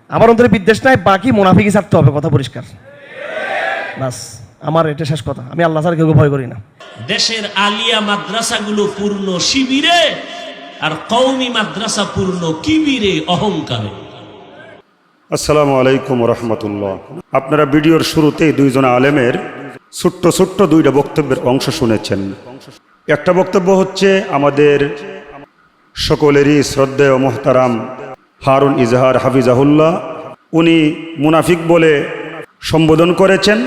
আমার অন্তরে বিদ্বেষ নাই, বাকি মুনাফিকই ছাড়তে হবে, কথা পরিষ্কার। বাস, আমার এটা শেষ কথা। আমি আল্লাহ ছাড়া কেউ ভয় করি না। দেশের আলিয়া মাদ্রাসাগুলো পূর্ণ শিবিরে, আর কওমি মাদ্রাসা পূর্ণ কিবিরে, অহংকারে। আসসালামু আলাইকুম রহমতুল্লাহ। আপনারা ভিডিওর শুরুতেই দুইজন আলেমের ছোট্ট ছোট্ট দুইটা বক্তব্যের অংশ শুনেছেন। একটা বক্তব্য হচ্ছে আমাদের সকলেরই শ্রদ্ধেয় মোহতারাম হারুন ইজহার হাফিজাহুল্লাহ, উনি মুনাফিক বলে সম্বোধন করেছেন।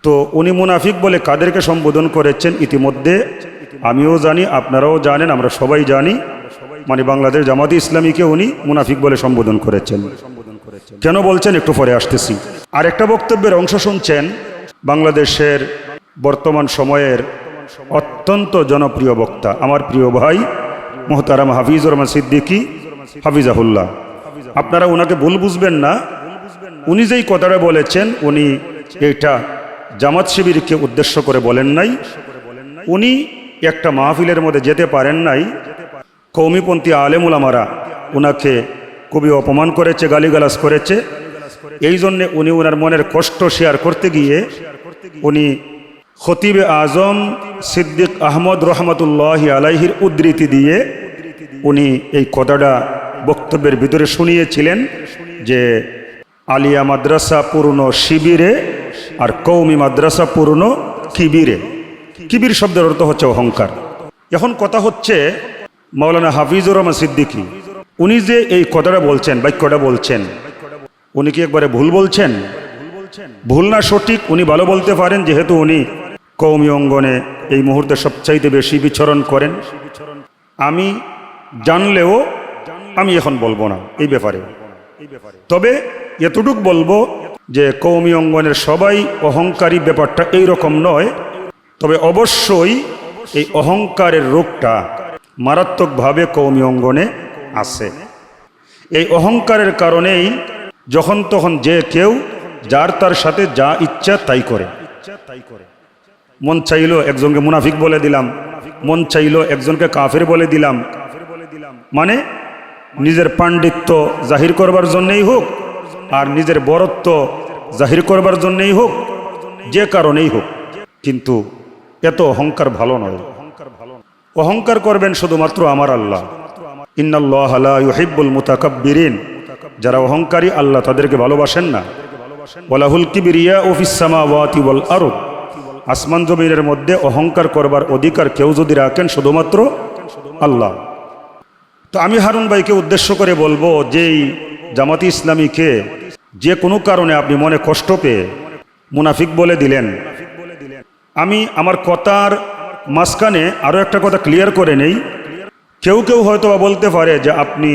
তো উনি মুনাফিক বলে কাদেরকে সম্বোধন করেছেন ইতিমধ্যে আমিও জানি, আপনারাও জানেন, আমরা সবাই জানি। মানে বাংলাদেশ জামাতে ইসলামীকে উনি মুনাফিক বলে সম্বোধন করেছেন। কেন বলছেন একটু পরে আসতেছি। আর একটা বক্তব্যের অংশ শুনছেন বাংলাদেশের বর্তমান সময়ের অত্যন্ত জনপ্রিয় বক্তা, আমার প্রিয় ভাই মোহতারাম হাফিজুর রহমান সিদ্দিকী হাফিজাহুল্লাহ। আপনারা ওনাকে ভুল বুঝবেন না, উনি যেই কথাটা বলেছেন উনি এইটা জামাত শিবিরকে উদ্দেশ্য করে বলেন নাই। উনি একটা মাহফিলের মধ্যে যেতে পারেন নাই, কৌমিপন্থী আলেম উলামারা ওনাকে খুবই অপমান করেছে, গালিগালাজ করেছে। এই জন্যে উনি ওনার মনের কষ্ট শেয়ার করতে গিয়ে উনি খতিবে আজম সিদ্দিক আহমদ রহমতুল্লাহি আলাইহির উদ্ধৃতি দিয়ে উনি এই কথাটা বক্তব্যের ভিতরে শুনিয়েছিলেন যে আলিয়া মাদ্রাসা পূর্ণ শিবিরে আর কৌমি মাদ্রাসা পূর্ণ কিবিরে। কিবির শব্দের অর্থ হচ্ছে অহংকার। এখন কথা হচ্ছে মাওলানা হাফিজুর রহমান সিদ্দিকী উনি যে এই কথাটা বলছেন, বাক্যটা বলছেন, উনি কি একবারে ভুল বলছেন? ভুল না সঠিক উনি ভালো বলতে পারেন, যেহেতু উনি কওমি অঙ্গনে এই মুহূর্তে সবচাইতে বেশি বিচরণ করেন। আমি জানলেও আমি এখন বলবো না এই ব্যাপারে। তবে এতটুক বলবো যে কওমি অঙ্গনের সবাই অহংকারী, ব্যাপারটা এই রকম নয়। তবে অবশ্যই এই অহংকারের রোগটা মারাত্মকভাবে কওমি অঙ্গনে আছে। এই অহংকারের কারণেই যখন তখন যে কেউ যার তার সাথে যা ইচ্ছা তাই করে। মন চাইলো একজনকে মুনাফিক বলে দিলাম, মন চাইলো একজনকে কাফের বলে দিলাম। মানে নিজের পাণ্ডিত্য জাহির করবার জন্যই হোক আর নিজের বরত্ব জাহির করবার জন্যই হোক, যে কারণেই হোক। কিন্তু এত অহংকার ভালো নয়। অহংকার করবেন শুধুমাত্র আমার আল্লাহ। ইন্নাল্লাহা লা ইউহিব্বুল মুতাকাব্বিরিন, যারা অহংকারী আল্লাহ তাদেরকে ভালোবাসেন না। ওয়ালাহুল কিবরিয়াউ ফিস সামাওয়াতি ওয়াল আরদ, আসমান জমিনের মধ্যে অহংকার করবার অধিকার কেউ যদি রাখেন শুধুমাত্র আল্লাহ। তো আমি হারুন ভাইকে উদ্দেশ্য করে বলবো, যেই জামাতি ইসলামীকে যে কোনো কারণে আপনি মনে কষ্ট পেয়ে মুনাফিক বলে দিলেন, আমি আমার কথার মাঝখানে আরও একটা কথা ক্লিয়ার করে নেই। কেউ কেউ হয়তো বলতে পারে যে আপনি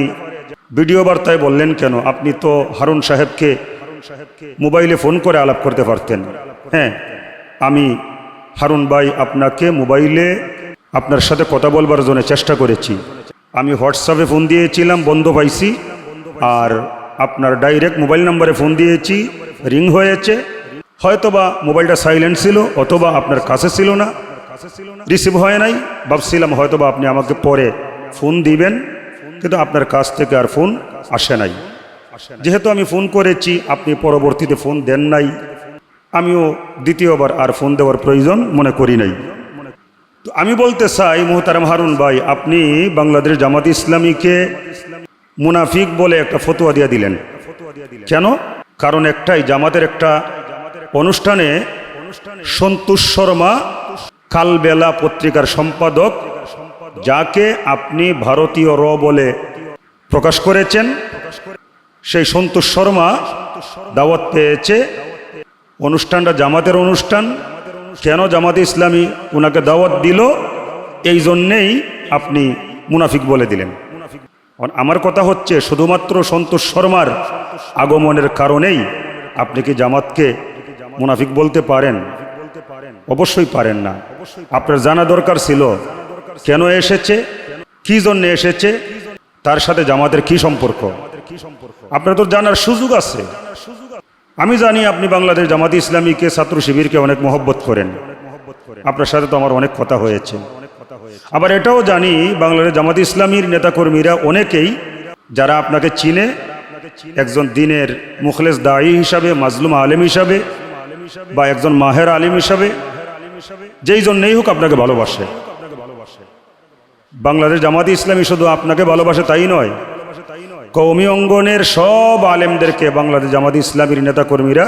ভিডিও বার্তায় বললেন কেন, আপনি তো হারুন সাহেবকে মোবাইলে ফোন করে আলাপ করতে পারতেন। হ্যাঁ, আমি হারুন ভাই আপনাকে মোবাইলে আপনার সাথে কথা বলবার জন্য চেষ্টা করেছি। আমি হোয়াটসঅ্যাপে ফোন দিয়েছিলাম, বন্ধ পাইছি। আর আপনার ডাইরেক্ট মোবাইল নাম্বারে ফোন দিয়েছি, রিং হয়েছে। হয়তোবা মোবাইলটা সাইলেন্ট ছিল, অথবা আপনার কাছে ছিল না, রিসিভ হয় নাই। ভাবছিলাম হয়তোবা আপনি আমাকে পরে ফোন দিবেন, কিন্তু আপনার কাছ থেকে আর ফোন আসে নাই। যেহেতু আমি ফোন করেছি, আপনি পরবর্তীতে ফোন দেন নাই, আমিও দ্বিতীয়বার আর ফোন দেওয়ার প্রয়োজন মনে করি নাই। তো আমি বলতে চাই মোহতারাম হারুন ভাই, আপনি বাংলাদেশ জামাত ইসলামীকে মুনাফিক বলে একটা ফতোয়া দিয়ে দিলেন কেন? কারণ একটাই, জামাতের একটা অনুষ্ঠানে সন্তোষ শর্মা কালবেলা পত্রিকার সম্পাদক, যাকে আপনি ভারতীয় র বলে প্রকাশ করেছেন, সেই সন্তোষ শর্মা দাওয়াত পেয়েছে। অনুষ্ঠানটা জামাতের অনুষ্ঠান। কেন জামাতে ইসলামী ওনাকে দাওয়াত দিল? এই জন্যেই আপনি মুনাফিক বলে দিলেন। আমার কথা হচ্ছে, শুধুমাত্র সন্তোষ শর্মার আগমনের কারণেই আপনি কি জামাতকে মুনাফিক বলতে পারেন? অবশ্যই পারেন না। আপনার জানা দরকার ছিল কেন এসেছে, কি জন্য এসেছে, তার সাথে জামাতের কি সম্পর্ক, আপনার তো জানার সুযোগ আছে। আমি জানি আপনি বাংলাদেশ জামাতে ইসলামীকে, ছাত্র শিবিরকে অনেক মহব্বত করেন। আপনার সাথে তো আমার অনেক কথা হয়েছে। আবার এটাও জানি বাংলাদেশ জামাতে ইসলামীর নেতাকর্মীরা অনেকেই যারা আপনাকে চিনে, একজন দিনের মুখলেস দায়ী হিসাবে, মাজলুম আলেম হিসাবে, বা একজন মাহের আলিম হিসাবে, যেই জন্যই হোক আপনাকে ভালোবাসে। বাংলাদেশ জামাতে ইসলামী শুধু আপনাকে ভালোবাসে তাই নয়, কওমি অঙ্গনের সব আলেমদেরকে বাংলাদেশ জামাতে ইসলামীর নেতাকর্মীরা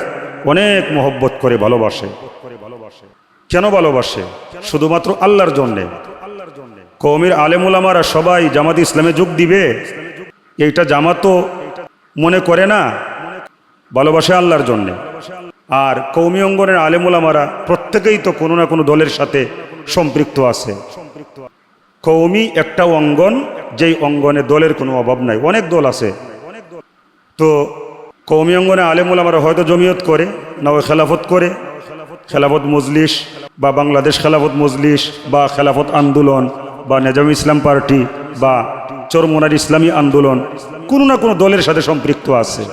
অনেক মহব্বত করে ভালোবাসে। কেন ভালোবাসে? শুধুমাত্র আল্লাহর জন্যে। কওমির আলেম উলামারা সবাই জামাতে ইসলামে যোগ দিবে এইটা জামাতও মনে করে না, ভালোবাসে আল্লাহর জন্যে। আর কওমি অঙ্গনের আলেম উলামারা প্রত্যেকেই তো কোনো না কোনো দলের সাথে সম্পৃক্ত আছে। কওমি একটা অঙ্গন, যেই অঙ্গনে দলের কোনো অভাব নাই, অনেক দল আছে। তো কওমি অঙ্গনে আলেম উলামারা হয়তো জমিয়ত করে, না ওই খেলাফত করে, খেলাফত মজলিস বা বাংলাদেশ খেলাফত মজলিস বা খেলাফত আন্দোলন বা নেজাম ইসলাম পার্টি বা চরমোনার ইসলামী আন্দোলন, কোনো না কোনো দলের সাথে সম্পৃক্ত আছে।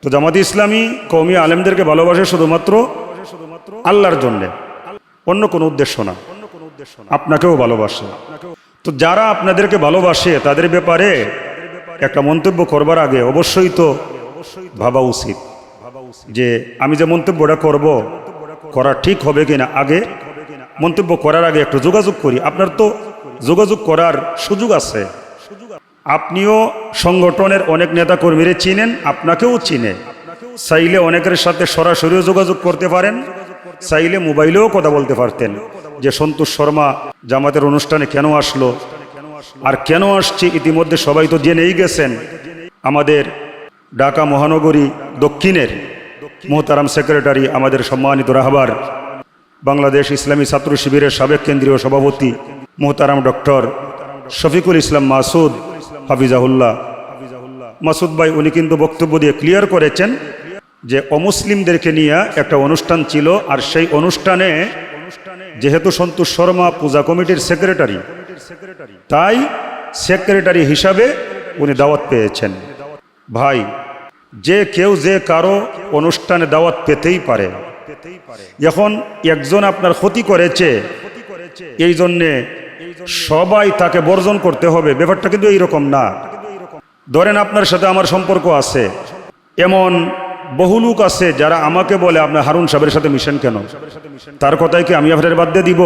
তো জামাতে ইসলামী কওমি আলেমদেরকে ভালোবাসে শুধুমাত্র আল্লাহর জন্যে, অন্য কোনো উদ্দেশ্য না। আপনাকেও ভালোবাসে। তো যারা আপনাদেরকে ভালোবাসে তাদের ব্যাপারে একটা মন্তব্য করবার আগে অবশ্যই তো ভাবা উচিত যে আমি যে মন্তব্যটা করব করা ঠিক হবে কিনা। আগে মন্তব্য করার আগে একটু যোগাযোগ করি। আপনার তো যোগাযোগ করার সুযোগ আছে। আপনিও সংগঠনের অনেক নেতা কর্মীরা চিনেন, আপনাকেও চিনে। চাইলে অনেকের সাথে সরাসরিও যোগাযোগ করতে পারেন, চাইলে মোবাইলেও কথা বলতে পারতেন যে সন্তোষ শর্মা জামাতের অনুষ্ঠানে কেন আসলো আর কেন আসছে। ইতিমধ্যে সবাই তো জেনেই গেছেন। আমাদের ঢাকা মহানগরী দক্ষিণের মোহতারাম সেক্রেটারি, আমাদের সম্মানিত রাহবার, বাংলাদেশ ইসলামী ছাত্র শিবিরের সাবেক কেন্দ্রীয় সভাপতি মোহতারাম ডক্টর শফিকুল ইসলাম মাসুদ হাফিজাহুল্লাহ, মাসুদ ভাই উনি কিন্তু বক্তব্য দিয়ে ক্লিয়ার করেছেন যে অমুসলিমদেরকে নিয়ে একটা অনুষ্ঠান ছিল, আর সেই অনুষ্ঠানে যেহেতু সন্তোষ শর্মা পূজা কমিটির সেক্রেটারি, তাই সেক্রেটারি হিসাবে উনি দাওয়াত পেয়েছেন। ভাই, যে কেউ যে কারো অনুষ্ঠানে দাওয়াত পেতেই পারে। এখন একজন আপনার ক্ষতি করেছে, এই জন্যে সবাই তাকে বর্জন করতে হবে, ব্যাপারটা কিন্তু এইরকম না। ধরেন আপনার সাথে আমার সম্পর্ক আছে, এমন বহু লোক আছে যারা আমাকে বলে আপনার হারুন সাহেবের সাথে মিশেন কেন, তার কথাই কি আমি আপনার বাদ দিয়ে দিব?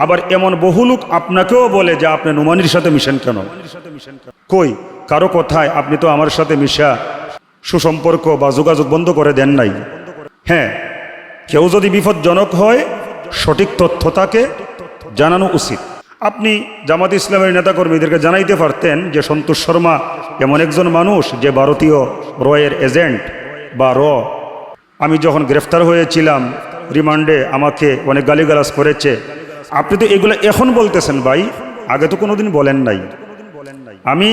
আবার এমন বহু লোক আপনাকেও বলে যে আপনি নুমানির সাথে মিশেন কেন। কই কারো কথায় আপনি তো আমার সাথে মিশা সুসম্পর্ক বা যোগাযোগ বন্ধ করে দেন নাই। হ্যাঁ, কেউ যদি বিপজ্জনক হয় সঠিক তথ্য তাকে জানানো উচিত। আপনি জামাত ইসলামের নেতাকর্মীদেরকে জানাইতে পারতেন যে সন্তোষ শর্মা এমন একজন মানুষ যে ভারতীয় রয়ের এজেন্ট বা আমি যখন গ্রেফতার হয়েছিলাম রিমান্ডে আমাকে অনেক গালিগালাজ করেছে। আপনি তো এগুলো এখন বলতেছেন ভাই, আগে তো কোনোদিন বলেন নাই। আমি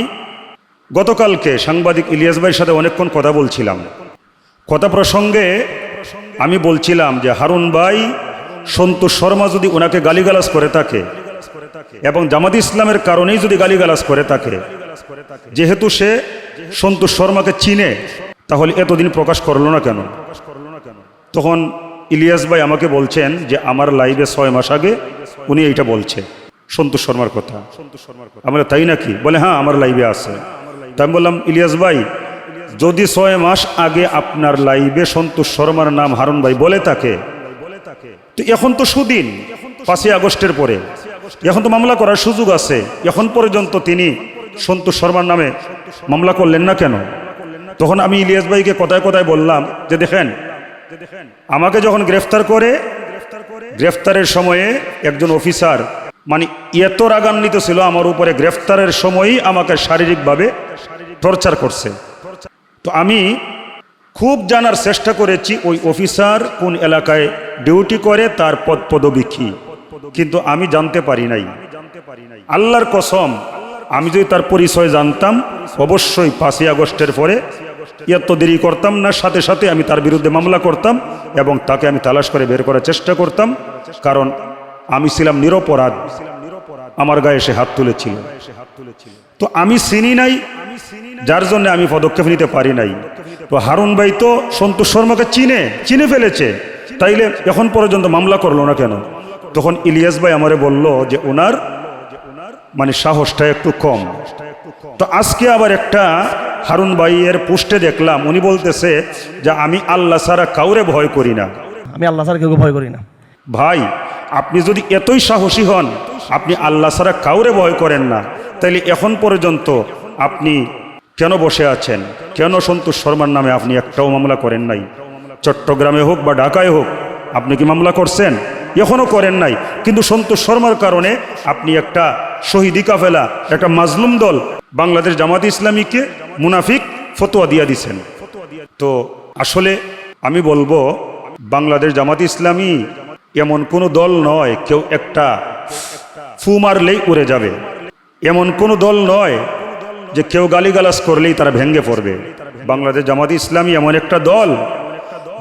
গতকালকে সাংবাদিক ইলিয়াস ভাইয়ের সাথে অনেকক্ষণ কথা বলছিলাম। কথা প্রসঙ্গে আমি বলছিলাম যে হারুন ভাই, সন্তোষ শর্মা যদি ওনাকে গালিগালাজ করে থাকে এবং জামাত ইসলামের কারণেই যদি গালিগালাজ করে থাকে, যেহেতু সে সন্তোষ শর্মাকে চিনে, তাহলে এতদিন প্রকাশ করলো না কেন? তখন ইলিয়াস ভাই আমাকে বলছেন যে আমার লাইভে 6 মাস আগে উনি এইটা বলছে সন্তোষ শর্মার কথা। আমরা তাই নাকি? বলে হ্যাঁ আমার লাইভে আছে। তাই আমি বললাম ইলিয়াস ভাই, যদি 6 মাস আগে আপনার লাইভে সন্তোষ শর্মার নাম হারুন ভাই বলে থাকে, তো এখন তো সুদিন 5 আগস্টের পরে, এখন তো মামলা করার সুযোগ আছে। এখন পর্যন্ত তিনি সন্তোষ শর্মার নামে মামলা করলেন না কেন? তখন আমি ইলিয়াস ভাইকে কথায় কথায় বললাম যে দেখেন, আমাকে যখন গ্রেফতার করে, গ্রেফতারের সময়ে একজন অফিসার মানে এত রাগান্বিত ছিল আমার উপরে, গ্রেফতারের সময়ই আমাকে শারীরিকভাবে টর্চার করছে। তো আমি খুব জানার চেষ্টা করেছি ওই অফিসার কোন এলাকায় ডিউটি করে, তার পদ পদবি কি, কিন্তু আমি জানতে পারি নাই। আল্লাহর কসম, আমি যদি তার পরিচয় জানতাম অবশ্যই 5 আগস্টের পরে এত দেরি করতাম না, সাথে সাথে আমি তার বিরুদ্ধে মামলা করতাম এবং তাকে আমি তালাশ করে বের করার চেষ্টা করতাম। কারণ আমি ছিলাম নিরপরাধ, আমার গায়ে সে হাত তুলেছিল। তো আমি চিনি নাই, যার জন্য আমি পদক্ষেপ নিতে পারি নাই। তো হারুন ভাই তো সন্তোষ শর্মাকে চিনে ফেলেছে, তাইলে এখন পর্যন্ত মামলা করলো না কেন? তখন ইলিয়াস ভাই আমারে বলল যে ওনার মানে সাহসটা একটু কম। তো আজকে আবার একটা হারুন ভাইয়ের পোস্টে দেখলাম উনি বলতেছে যে আমি আল্লাহ ছাড়া কাউরে ভয় করি না। আমি আল্লাহ ছাড়া কেউ ভয় করি না। ভাই, আপনি যদি এতই সাহসী হন, আপনি আল্লাহ ছাড়া কাউরে ভয় করেন না, তাইলে এখন পর্যন্ত আপনি কেন বসে আছেন? কেন সন্তোষ শর্মার নামে আপনি একটাও মামলা করেন নাই? চট্টগ্রামে হোক বা ঢাকায় হোক, আপনি কি মামলা করছেন? এখনও করেন নাই, কিন্তু সন্তোষ শর্মার কারণে আপনি একটা শহীদি কাফেলা, একটা মাজলুম দল বাংলাদেশ জামাত ইসলামীকে মুনাফিক ফতোয়া দিয়া দিছেন। তো আসলে আমি বলবো, বাংলাদেশ জামাত ইসলামী এমন কোনো দল নয় কেউ একটা ফু মারলেই উড়ে যাবে। এমন কোনো দল নয় যে কেউ গালিগালাজ করলেই তারা ভেঙ্গে পড়বে। বাংলাদেশ জামাত ইসলামী এমন একটা দল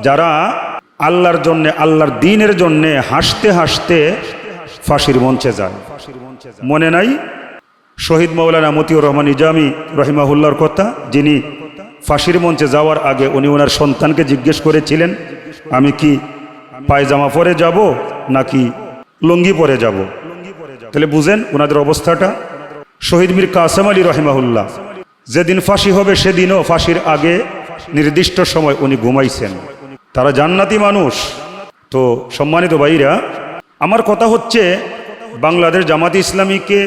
যারা আল্লাহর জন্যে, আল্লাহর দ্বীনের জন্যে হাসতে হাসতে ফাঁসির মঞ্চে যায়। মনে নাই শহীদ মাওলানা মতিউর রহমান নিজামী রহিমাহুল্লাহর কথা, যিনি ফাঁসির মঞ্চে যাওয়ার আগে উনি ওনার সন্তানকে জিজ্ঞেস করেছিলেন, আমি কি পায়জামা পরে যাব নাকি লুঙ্গি পরে যাব? তাহলে বুঝেন ওনাদের অবস্থাটা। শহীদ মীর কাসেম আলী রহিমাহুল্লাহ যেদিন ফাঁসি হবে সেদিনও ফাঁসির আগে নির্দিষ্ট সময় উনি ঘুমাইছেন। তারা জান্নাতি মানুষ। তো সম্মানিত ভাইরা, আমার কথা হচ্ছে, বাংলাদেশ জামাত ইসলামীকে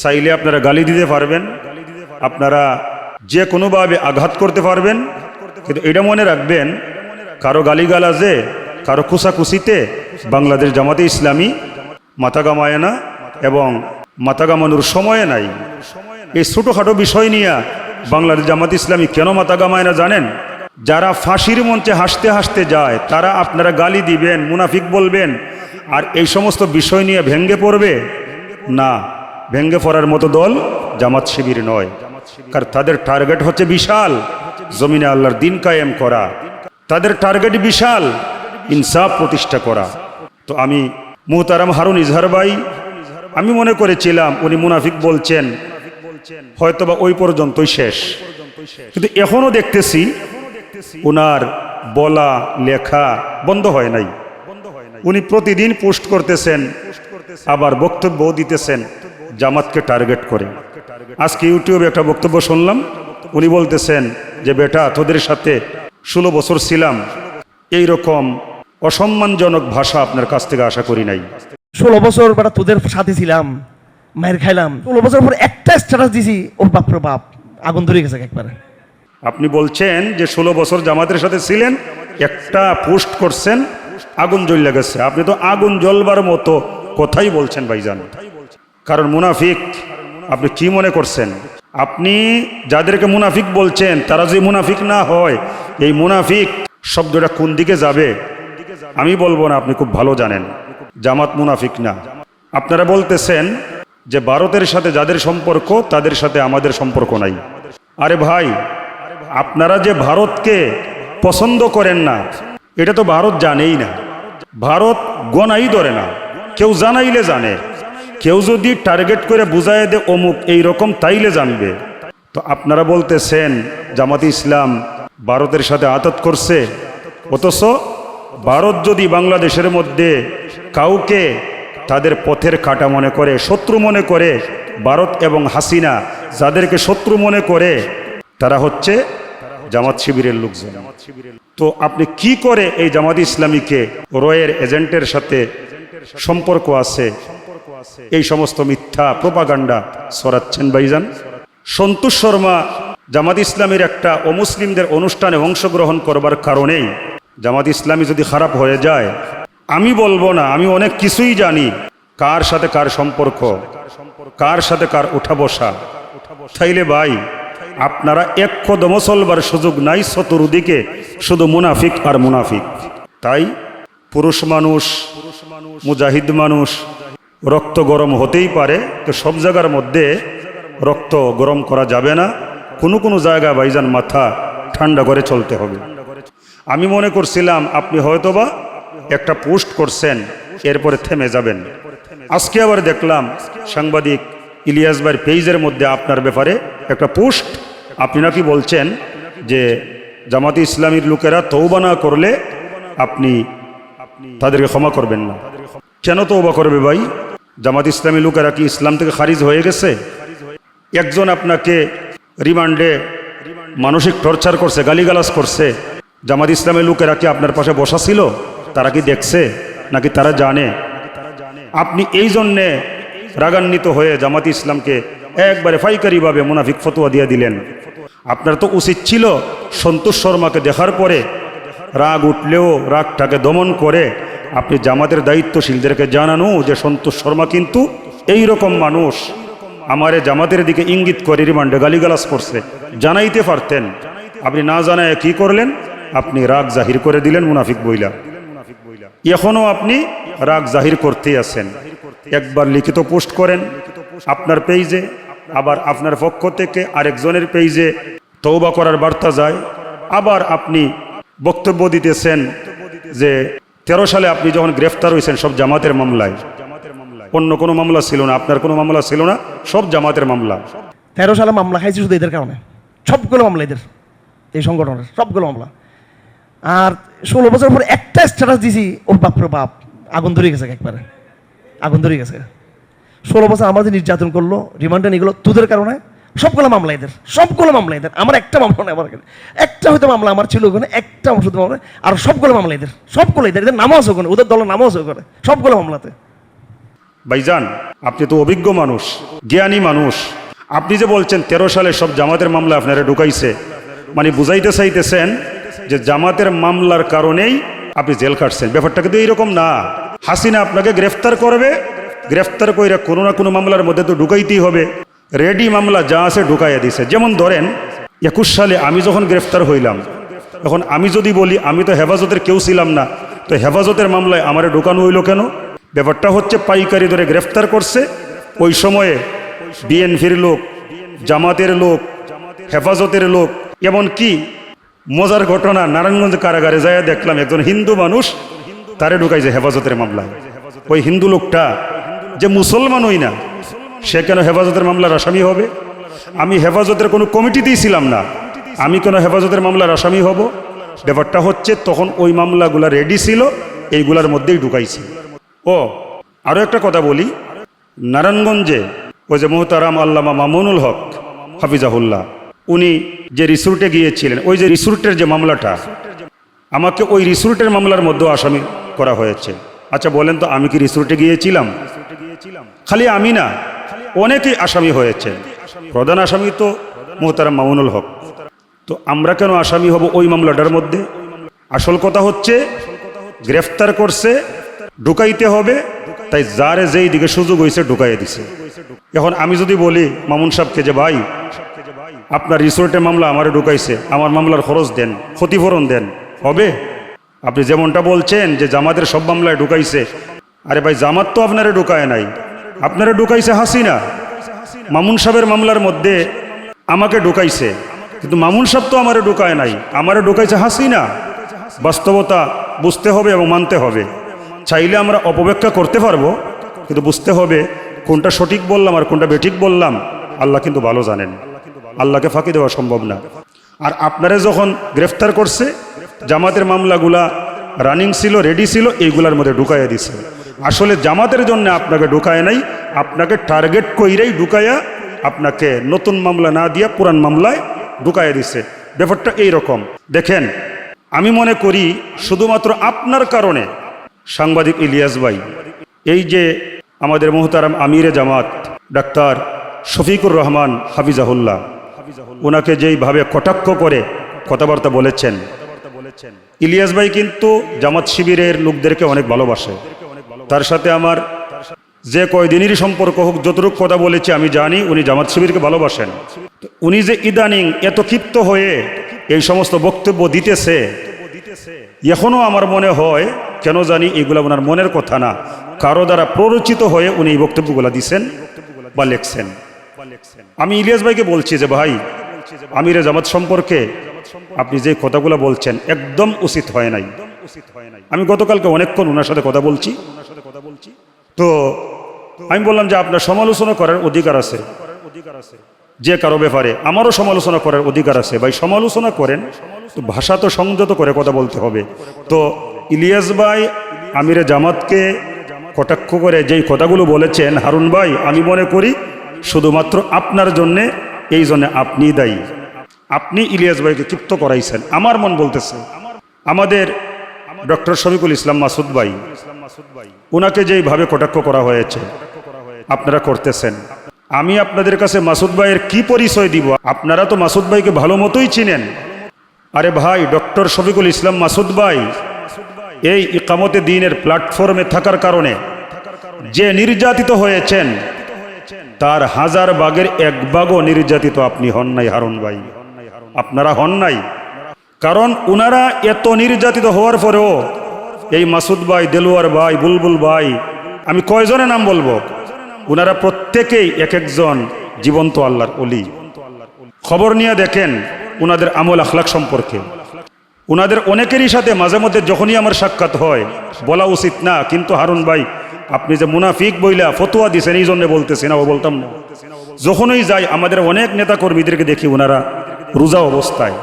চাইলে আপনারা গালি দিতে পারবেন, আপনারা যে কোনোভাবে আঘাত করতে পারবেন, কিন্তু এটা মনে রাখবেন, কারো গালিগালাজে, কারো কুসাকুসিতে বাংলাদেশ জামাতে ইসলামী মাথা গামায় না, এবং মাথা গামানোর সময় নাই। এই ছোটোখাটো বিষয় নিয়ে বাংলাদেশ জামাত ইসলামী কেন মাথা গামায় না জানেন? যারা ফাঁসির মঞ্চে হাসতে হাসতে যায় তারা আপনারা গালি দিবেন, মুনাফিক বলবেন, আর এই সমস্ত বিষয় নিয়ে ভেঙ্গে পড়বে না। ভেঙ্গে পড়ার মতো দল জামাত শিবির নয়, কারণ তাদের টার্গেট হচ্ছে বিশাল, জমিনে আল্লাহর দ্বীন কায়েম করা। তাদের টার্গেট বিশাল, ইনসাফ প্রতিষ্ঠা করা। তো আমি মুহতারাম হারুন ইজহার ভাই, আমি মনে করেছিলাম উনি মুনাফিক বলছেন, হয়তোবা ওই পর্যন্তই শেষ, কিন্তু এখনো দেখতেছি ওনার বলা লেখা বন্ধ হয় নাই। উনি প্রতিদিন পোস্ট করতেছেন, আবার বক্তব্য দিতেছেন জামাতকে টার্গেট করে। আজকে ইউটিউবে একটা বক্তব্য শুনলাম, উনি বলতেছেন যে বেটা, তোদের সাথে 16 বছর ছিলাম, এই রকম অসম্মানজনক ভাষা আপনার কাছ থেকে আশা করি নাই। 16 বছর বেটা তোদের সাথে ছিলাম, মায়ের খাইলাম, 16 বছর পর একটা স্ট্যাটাস দিছি, ওর বাপরে বাপ, আগুন ধরে গেছে একবারে। আপনি বলছেন যে 16 বছর জামাতের সাথে ছিলেন, একটা পোস্ট করছেন, আগুন জ্বলে গেছে। আপনি তো আগুন জ্বলবার মতো কথাই বলছেন ভাইজান। কারণ মুনাফিক, আপনি কি মনে করছেন? আপনি যাদেরকে মুনাফিক বলছেন তারা যদি মুনাফিক না হয়, এই মুনাফিক শব্দটা কোন দিকে যাবে আমি বলবো না, আপনি খুব ভালো জানেন। জামাত মুনাফিক না। আপনারা বলতেছেন যে ভারতের সাথে যাদের সম্পর্ক তাদের সাথে আমাদের সম্পর্ক নাই। আরে ভাই, আপনারা যে ভারতকে পছন্দ করেন না, এটা তো ভারত জানেই না। ভারত গনাই ধরে না, কেউ জানাইলে জানে, কেউ যদি টার্গেট করে বুঝায় দে অমুক এই রকম, তাইলে জানবে। তো আপনারা বলতেছেন জামাতে ইসলাম ভারতের সাথে আতত করছে, অথচ ভারত যদি বাংলাদেশের মধ্যে কাউকে তাদের পথের কাটা মনে করে, শত্রু মনে করে, ভারত এবং হাসিনা যাদেরকে শত্রু মনে করে, তারা হচ্ছে জামাত শিবিরের লোকজন। তো আপনি কি করে এই জামাত ইসলামীকে রয়ের এজেন্টের সাথে সম্পর্ক আছে এই সমস্ত মিথ্যা প্রোপাগান্ডা ছড়াচ্ছেন ভাইজান? সন্তোষ শর্মা জামাত ইসলামীর একটা অমুসলিমদের অনুষ্ঠানে অংশগ্রহণ করবার কারণেই জামাত ইসলামী যদি খারাপ হয়ে যায়, আমি বলবো না, আমি অনেক কিছুই জানি, কার সাথে কার সম্পর্ক, কার সাথে কার উঠা বসা। তাইলে ভাই, আপনারা এক কদম চলবার সুযোগ নাই, চতুর্দিকে শুধু মুনাফিক আর মুনাফিক। তাই পুরুষ মানুষ, মুজাহিদ মানুষ, রক্ত গরম হতেই পারে, তো সব জায়গার মধ্যে রক্ত গরম করা যাবে না। কোনো কোনো জায়গায় ভাইজান মাথা ঠান্ডা করে চলতে হবে। আমি মনে করছিলাম আপনি হয়তোবা একটা পোস্ট করছেন, এরপরে থেমে যাবেন। আজকে আবার দেখলাম সাংবাদিক ইলিয়াস ভাইয়ের পেজের মধ্যে আপনার ব্যাপারে একটা পোস্ট। আপনি নাকি বলছেন যে জামাতে ইসলামীর লোকেরা তওবা না করলে আপনি তাদেরকে ক্ষমা করবেন না। কেন তওবা করবে ভাই? জামাত ইসলামী লোকেরা কি ইসলাম থেকে খারিজ হয়ে গেছে? একজন আপনাকে রিমান্ডে মানসিক টর্চার করছে, গালিগালাজ করছে, জামাত ইসলামের লোকেরা কি আপনার পাশে বসা ছিল? তারা কি দেখছে নাকি তারা জানে? আপনি এই জন্যে রাগান্বিত হয়ে জামাত ইসলামকে একবারে ফাইকারিভাবে মুনাফিক ফতোয়া দিয়ে দিলেন। আপনার তো উচিত ছিল সন্তোষ শর্মাকে দেখার পরে রাগ উঠলেও রাগটাকে দমন করে আপনি জামাতের দায়িত্বশীলদেরকে জানানো যে সন্তোষ শর্মা কিন্তু এই রকম মানুষ, আমারে জামাতের দিকে ইঙ্গিত করে রিমান্ডে গালিগালাজ করছে, জানাইতে পারতেন। আপনি না জানায় কি করলেন? আপনি রাগ জাহির করে দিলেন মুনাফিক বইলা। এখনো আপনি রাগ জাহির করতেই আছেন। একবার লিখিত পোস্ট করেন আপনার পেজে, আবার আপনার পক্ষ থেকে আরেকজনের পেজে তওবা করার বার্তা যায়, আবার আপনি বক্তব্য দিতেছেন যে 13 সালে আপনি যখন গ্রেফতার হয়েছেন সব জামাতের মামলায়, অন্য কোনো মামলা ছিল না, আপনার কোনো মামলা ছিল না, সব জামাতের মামলা। 13 সালে মামলা খাইছি শুধু এদের কারণে, সবগুলো মামলা এদের, এই সংগঠনের সবগুলো মামলা। আর 16 বছর পর একটা স্ট্যাটাস দিছি, ওর বাপরে বাপ আগুন ধরে গেছে, একবারে আগুন ধরে গেছে। 16 বছর আমার যে নির্যাতন করলো, রিমান্ডে নিয়ে গেলো তোদের কারণে, সবগুলো মামলা এদের, সবগুলো মামলা এদের। আমার একটা মামলা নেই, আমার একটা হয়তো মামলা আমার ছিল ওখানে, একটা শুধু মামলা, আর সবগুলো মামলা এদের, সবগুলো এদের, এদের নামও আছে ওখানে, ওদের দলের নামও আছে ওখানে, সবগুলো মামলাতে। ভাইজান, আপনি তো অভিজ্ঞ মানুষ, জ্ঞানী মানুষ, আপনি যে বলছেন 13 সালে সব জামাতের মামলা আপনারা ঢুকাইছে, মানে বুঝাইতে চাইতেছেন যে জামাতের মামলার কারণেই আপনি জেল কাটছেন। ব্যাপারটা কিন্তু এইরকম না। হাসিনা আপনাকে গ্রেফতার করবে, গ্রেফতার করে কোনো না কোনো মামলার মধ্যে তো ঢুকাইতেই হবে। রেডি মামলা যা আছে ঢুকাইয়া দিছে। যেমন ধরেন 21 সালে আমি যখন গ্রেফতার হইলাম, এখন আমি যদি বলি আমি তো হেফাজতের কেউ ছিলাম না, তো হেফাজতের মামলায় আমারে ঢুকানো হইল কেন? ব্যাপারটা হচ্ছে পাইকারি ধরে গ্রেফতার করছে। ওই সময়ে বিএনপির লোক, জামাতের লোক, হেফাজতের লোক, এমনকি মজার ঘটনা, নারায়ণগঞ্জ কারাগারে যায় দেখলাম একজন হিন্দু মানুষ তারে ঢুকাইছে হেফাজতের মামলায়। ওই হিন্দু লোকটা যে মুসলমানই না, সে কেন হেফাজতের মামলার আসামি হবে? আমি হেফাজতের কোনো কমিটিতেই ছিলাম না, আমি কেন হেফাজতের মামলার আসামি হব? ব্যাপারটা হচ্ছে তখন ওই মামলাগুলা রেডি ছিল, এইগুলার মধ্যেই ঢুকাইছে। ও আরও একটা কথা বলি, নারায়ণগঞ্জে ওই যে মোহতারাম আল্লামা মামুনুল হক হাফিজাহুল্লাহ, উনি যে রিসোর্টে গিয়েছিলেন, ওই যে রিসোর্টের যে মামলাটা, আমাকে ওই রিসোর্টের মামলার মধ্যেও আসামি করা হয়েছে। আচ্ছা বলেন তো, আমি কি রিসোর্টে গিয়েছিলাম? খালি আমি না, অনেকেই আসামি হয়েছে। প্রধান আসামি তো মোহতারাম মামুনুল হক, তো আমরা কেন আসামি হব ওই মামলাটার মধ্যে? আসল কথা হচ্ছে গ্রেফতার করছে, ঢুকাইতে হবে, তাই যারে যেই দিকে সুযোগ হয়েছে ঢুকাইয়ে দিছে। এখন আমি যদি বলি মামুন সাহেবকে যে ভাই আপনার রিসোর্টের মামলা আমারে ঢুকাইছে, আমার মামলার খরচ দেন, ক্ষতিপূরণ দেন, হবে? আপনি যেমনটা বলছেন যে জামাতের সব মামলায় ঢুকাইছে, আরে ভাই জামাত তো আপনারা ঢুকায় নাই, আপনারা ঢুকাইছে হাসিনা। মামুন সাহেবের মামলার মধ্যে আমাকে ঢুকাইছে, কিন্তু মামুন সাহেব তো আমারে ঢুকায় নাই, আমারে ঢুকাইছে হাসিনা। বাস্তবতা বুঝতে হবে এবং মানতে হবে। চাইলে আমরা অপব্যাখ্যা করতে পারবো, কিন্তু বুঝতে হবে কোনটা সঠিক বললাম আর কোনটা বেঠিক বললাম আল্লাহ কিন্তু ভালো জানেন, আল্লাহকে ফাঁকি দেওয়া সম্ভব না। আর আপনারা যখন গ্রেফতার করছে, জামাতের মামলাগুলা রানিং ছিল, রেডি ছিল, এইগুলার মধ্যে ঢুকাইয়া দিছে। আসলে জামাতের জন্য আপনাকে ঢুকায় নাই, আপনাকে টার্গেট কইরাই ঢুকাইয়া আপনাকে নতুন মামলা না দিয়া পুরান মামলায় ঢুকাইয়া দিছে। ব্যাপারটা এইরকম। দেখেন, আমি মনে করি শুধুমাত্র আপনার কারণে সাংবাদিক ইলিয়াস ভাই, এই যে আমাদের মোহতারাম আমিরে জামাত ডাক্তার শফিকুর রহমান হাফিজাহুল্লাহ, ওনাকে যেইভাবে কটাক্ষ করে কথাবার্তা বলেছেন, ইলিয়াস ভাই কিন্তু জামাত শিবিরের লোকদেরকে অনেক ভালোবাসে। তার সাথে আমার যে কয়দিনেরই সম্পর্ক হোক, যতটুকু কথা বলেছি আমি জানি উনি জামাত শিবিরকে ভালোবাসেন। উনি যে ইদানিং এত ক্ষিপ্ত হয়ে এই সমস্ত বক্তব্য দিতেছে, এখনো আমার মনে হয় কেন জানি এগুলো ওনার মনের কথা না, কারো দ্বারা প্ররোচিত হয়ে উনি এই বক্তব্যগুলো দিচ্ছেন বা লেখছেন। আমি ইলিয়াস ভাইকে বলছি যে ভাই, আমিরে জামাত সম্পর্কে আপনি যে কথাগুলো বলছেন একদম উচিত হয় নাই। আমি গতকালকে অনেকক্ষণ ওনার সাথে কথা বলছি, তো আমি বললাম যে আপনার সমালোচনা করার অধিকার আছে, যে কারো ব্যাপারে আমারও সমালোচনা করার অধিকার আছে। ভাই সমালোচনা করেন, তো ভাষা তো সংযত করে কথা বলতে হবে। তো ইলিয়াস ভাই আমিরে জামাতকে কটাক্ষ করে যেই কথাগুলো বলেছেন, হারুন ভাই আমি মনে করি শুধুমাত্র আপনার জন্যে, এই জন্যে আপনি দায়ী। আপনি ইলিয়াস ভাইকে ক্ষিপ্ত করাইছেন, আমার মন বলতেছে। আমাদের ডক্টর শফিকুল ইসলাম মাসুদ ভাই, ওনাকে যেইভাবে কটাক্ষ করা হয়েছে আপনারা করতেছেন। আমি আপনাদের কাছে মাসুদ ভাইয়ের কি পরিচয় দিব? আপনারা তো মাসুদ ভাইকে ভালো মতোই চিনেন। আরে ভাই, ডক্টর শফিকুল ইসলাম মাসুদ ভাই এই ইকামতে দ্বীনের প্ল্যাটফর্মে থাকার কারণে যে নির্যাতিত হয়েছেন, তার 1000 ভাগের 1 ভাগও নির্যাতিত আপনি হন নাই হারুন ভাই, আপনারা হন নাই। কারণ উনারা এত নির্যাতিত হওয়ার পরেও এই মাসুদ ভাই, দেলোয়ার ভাই, বুলবুল ভাই, আমি কয়জনের নাম বলবো, উনারা প্রত্যেকেই এক একজন জীবন্ত আল্লাহর ওলি। খবর নিয়ে দেখেন উনাদের আমল আখলাক সম্পর্কে। উনাদের অনেকেরই সাথে মাঝে মধ্যে যখনই আমার সাক্ষাৎ হয়, বলা উচিত না, কিন্তু হারুন ভাই আপনি যে মুনাফিক বইলা ফতোয়া দিয়েছেন এই জন্য বলতেছি না, ও বলতাম না। যখনই যাই আমাদের অনেক নেতা কর্মীদেরকে দেখি ওনারা রোজা অবস্থায়,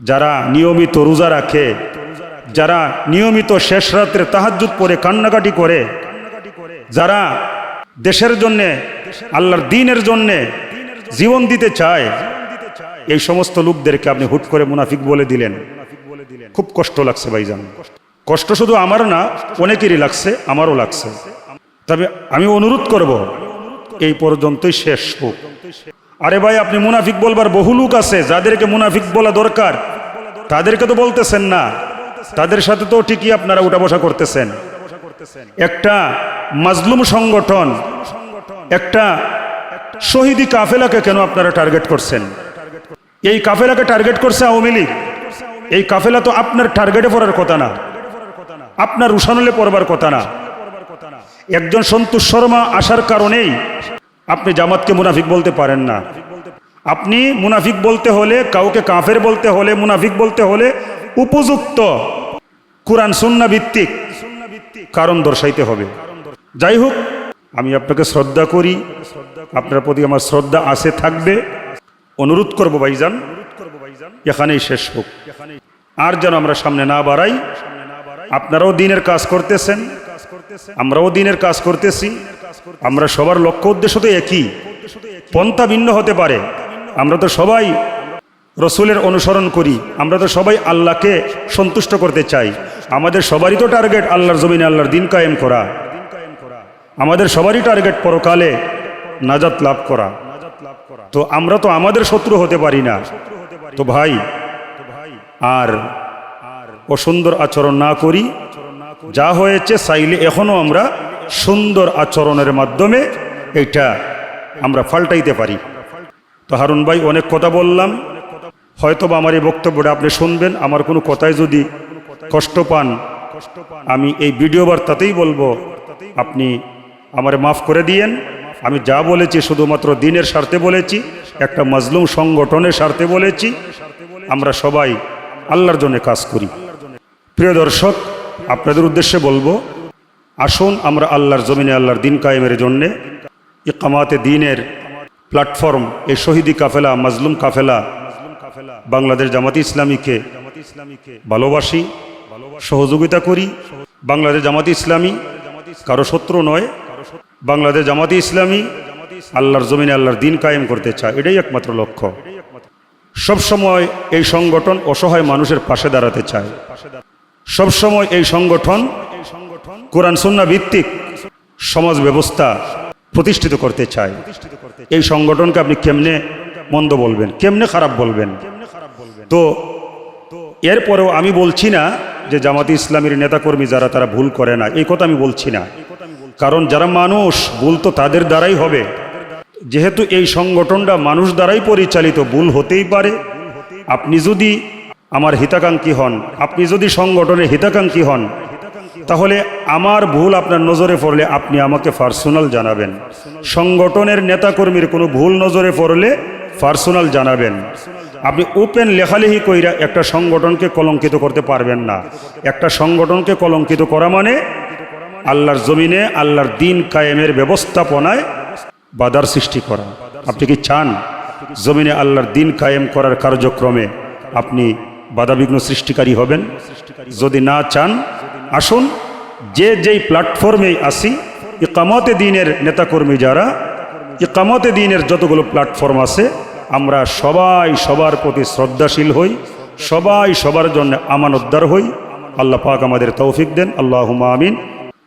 যারা নিয়মিত রোজা রাখে, যারা নিয়মিত শেষ রাত্রে তাহাজ্জুদ পড়ে কান্নাকাটি করে, যারা দেশের জন্যে আল্লাহর দ্বীনের জন্যে জীবন দিতে চায়, এই সমস্ত লোকদেরকে আপনি হুট করে মুনাফিক বলে দিলেন। খুব কষ্ট লাগছে ভাইজান। কষ্ট শুধু আমার না, অনেকেরই লাগছে, আমারও লাগছে। তবে আমি অনুরোধ করব এই পর্যন্তই শেষ হোক। আরে ভাই, আপনি মুনাফিক বলবার বহু লোক আছে, যাদেরকে মুনাফিক বলা দরকার তাদেরকে তো বলতেছেন না, তাদের সাথে তো ঠিকই আপনারা উঠা বসা করতেছেন। একটা মাজলুম সংগঠন, একটা শহীদি কাফেলাকে কেন আপনারা টার্গেট করছেন? এই কাফেলাকে টার্গেট করছে আওয়ামী লীগ। এই কাফেলা তো আপনার টার্গেটে পড়ার কথা না, আপনার উসানলে পড়বার কথা না। একজন সন্তোষ শর্মা আসার কারণেই আপনি জামাতকে মুনাফিক বলতে পারেন না। আপনি মুনাফিক বলতে হলে, কাউকে কাফের বলতে হলে, মুনাফিক বলতে হলে উপযুক্ত কুরআন সুন্নাহ ভিত্তিক কারণ দর্শাইতে হবে। যাই হোক, আমি আপনাকে শ্রদ্ধা করি, আপনার প্রতি আমার শ্রদ্ধা আছে, থাকবে। অনুরোধ করবো ভাইজান এখানেই শেষ হোক, আর যেন আমরা সামনে না বাড়াই। আপনারাও দ্বীনের কাজ করতেছেন, আমরাও দ্বীনের কাজ করতেছি। আমরা সবার লক্ষ্য উদ্দেশ্য তো একই, পন্থা ভিন্ন হতে পারে। আমরা তো সবাই রসুলের অনুসরণ করি, আমরা তো সবাই আল্লাহকে সন্তুষ্ট করতে চাই। আমাদের সবারই তো টার্গেট আল্লাহর জমিনে আল্লাহর দ্বীন কায়েম করা। আমাদের সবারই টার্গেট পরকালে নাজাত লাভ করা। তো আমরা তো আমাদের শত্রু হতে পারি না। তো ভাই, আর অসুন্দর আচরণ না করি। যা হয়েছে চাইলে এখনো আমরা সুন্দর আচরণের মাধ্যমে এটা আমরা পাল্টাইতে পারি। তো হারুন ভাই, অনেক কথা বললাম, হয়তোবা আমার এই বক্তব্যটা আপনি শুনবেন। আমার কোনো কথায় যদি কষ্ট পান, আমি এই ভিডিও বার্তাতেই বলবো আপনি আমারে মাফ করে দিয়েন। আমি যা বলেছি শুধুমাত্র দ্বীনের স্বার্থে বলেছি, একটা মাজলুম সংগঠনের স্বার্থে বলেছি। আমরা সবাই আল্লাহর জন্য কাজ করি। প্রিয় দর্শক, আপনাদের উদ্দেশ্যে বলবো, আসুন আমরা আল্লাহর জমিনে আল্লাহর দ্বীন কায়েমের জন্যে ইকামাতে দ্বীনের প্ল্যাটফর্ম, এই শহীদি কাফেলা, মাজলুম কাফেলা বাংলাদেশ জামাতি ইসলামীকে ভালোবাসি, সহযোগিতা করি। বাংলাদেশ জামাতি ইসলামী কারো শত্রু নয়। বাংলাদেশ জামাতি ইসলামী আল্লাহর জমিনে আল্লাহর দ্বীন কায়েম করতে চায়, এটাই একমাত্র লক্ষ্য। সবসময় এই সংগঠন অসহায় মানুষের পাশে দাঁড়াতে চায়। সবসময় এই সংগঠন কোরআন সুন্নাহ ভিত্তিক সমাজ ব্যবস্থা প্রতিষ্ঠিত করতে চায়। এই সংগঠনকে আপনি কেমনে মন্দ বলবেন, কেমনে খারাপ বলবেন? তো এরপরেও আমি বলছি না যে জামাতি ইসলামীর নেতাকর্মী যারা তারা ভুল করে না, এই কথা আমি বলছি না। কারণ যারা মানুষ, ভুল তো তাদের দ্বারাই হবে। যেহেতু এই সংগঠনটা মানুষ দ্বারাই পরিচালিত, ভুল হতেই পারে। আপনি যদি আমার হিতাকাঙ্ক্ষী হন, আপনি যদি সংগঠনের হিতাকাঙ্ক্ষী হন, তাহলে আমার ভুল আপনার নজরে পড়লে আপনি আমাকে পার্সোনাল জানাবেন। সংগঠনের নেতাকর্মীর কোনো ভুল নজরে পড়লে পার্সোনাল জানাবেন। আপনি ওপেন লেখালেখি কইরা একটা সংগঠনকে কলঙ্কিত করতে পারবেন না। একটা সংগঠনকে কলঙ্কিত করা মানে আল্লাহর জমিনে আল্লাহর দ্বীন কায়েমের ব্যবস্থাপনায় বাধার সৃষ্টি করা। আপনি কি চান জমিনে আল্লাহর দ্বীন কায়েম করার কার্যক্রমে আপনি বাধাবিঘ্ন সৃষ্টিকারী হবেন? যদি না চান, আসুন যেই প্ল্যাটফর্মেই আসি, ইকামতে দ্বীনের নেতাকর্মী যারা, ইকামতে দ্বীনের যতগুলো প্ল্যাটফর্ম আছে আমরা সবাই সবার প্রতি শ্রদ্ধাশীল হই, সবাই সবার জন্য আমানতদার হই। আল্লাহ পাক আমাদের তৌফিক দেন, আল্লাহুম্মা আমিন।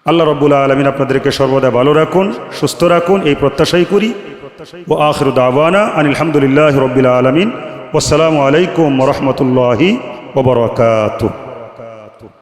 আল্লাহ রাব্বুল আলামিন আপনাদেরকে সর্বদা ভালো রাখুন, সুস্থ রাখুন, এই প্রত্যাশাই করি। ওয়া আখিরু দাওয়ানা আনিল হামদুলিল্লাহি রাব্বিল আলামিন। ওয়াসসালামু আলাইকুম ওয়া রাহমাতুল্লাহি ওয়া বারাকাতুহু।